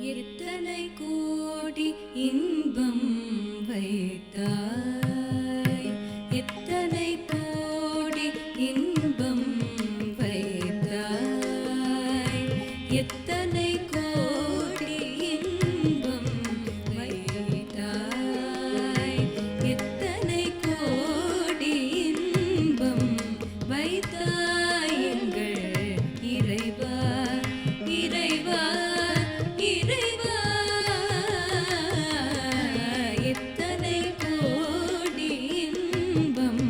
எத்தனை கோடி இன்பம் வைத்தாய், எத்தனை கோடி இன்பம் வைத்தாய், எத்தனை கோடி இன்பம் வைத்தாய், எத்தனை கோடி இன்பம் வைத்தாய் எங்கள் இறைவா, இறைவா, இறைவா. எத்தனை கோடி இன்பம்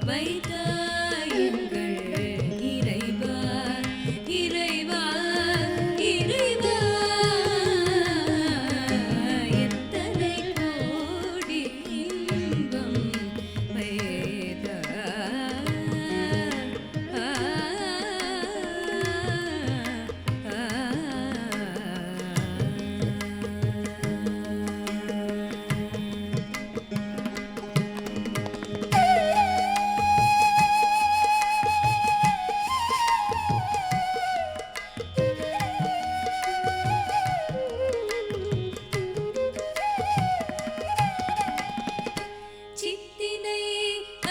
வைத்தாய் எங்கள் இறைவா, இறைவா, இறைவா. எத்தனை கோடி இன்பம் சித்தினை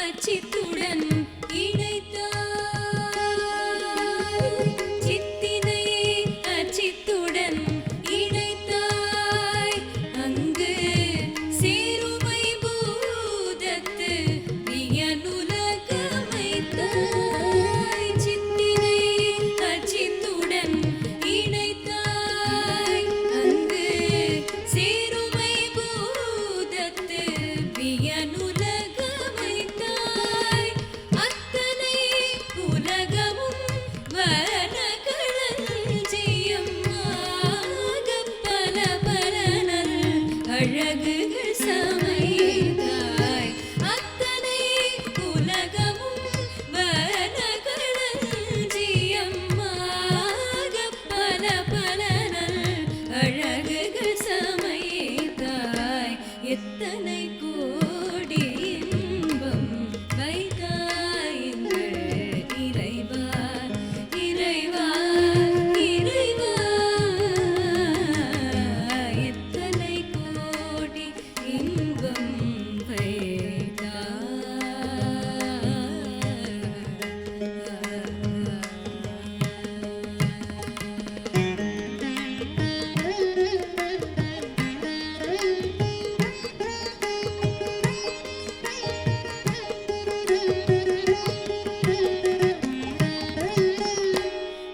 அச்சித்துடன் இணைத்தாய், சித்தினை அச்சித்துடன் இணைத்தாய், அங்கு சேருமை பூதத்து வியனுலகமைத்தாய். சித்தினை அச்சித்துடன் இணைத்தாய், அங்கு சேருமை பூதத்து வியனுலகமைத்தாய். அத்தனை உலகமும் வனகளஞ்சியமாக பல பலனல் அழகுகள் சமைத்தாய். அத்தனை உலகமும் வனகளஞ்சியமாக பல பலனல் அழகுகள் சமைத்தாய். எத்தனை கோடி இன்பம் வைத்தாய் எங்கள் இறைவா, இறைவா, இறைவா. எத்தனை கோடி இன்பம்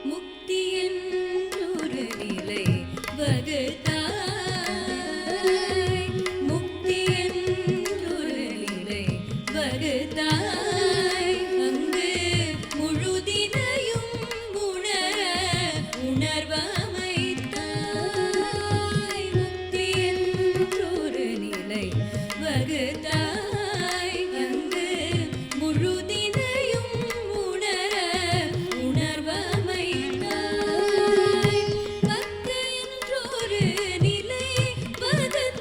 முக்தி என்றொரு நிலை வகுத்தாய், முக்தி என்றொரு நிலை வகுத்தாய், அங்கு முழுதினையும் உணர உணர்வமைத்தாய். முக்தி என்றொரு நிலை வகுத்தாய், அங்கு முழுதினையும் உணர உணர்வமைத்தாய். பக்தி என்றொரு நிலை வகுத்தாய்,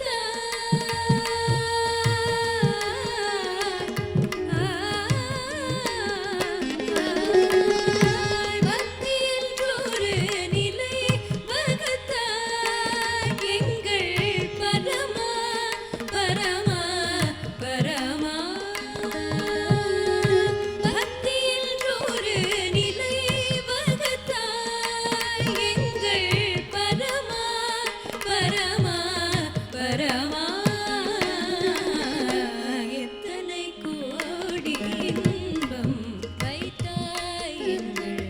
பக்தி என்றொரு நிலை வகுத்தாய். எங்கள் பரமா, பரமா, பரமா. பக்தி என்றொரு நிலை வகுத்தாய். எங்கள் பரமா, பரமா, பரமா. எத்தனை கோடி இன்பம் வைத்தாய் எங்கள்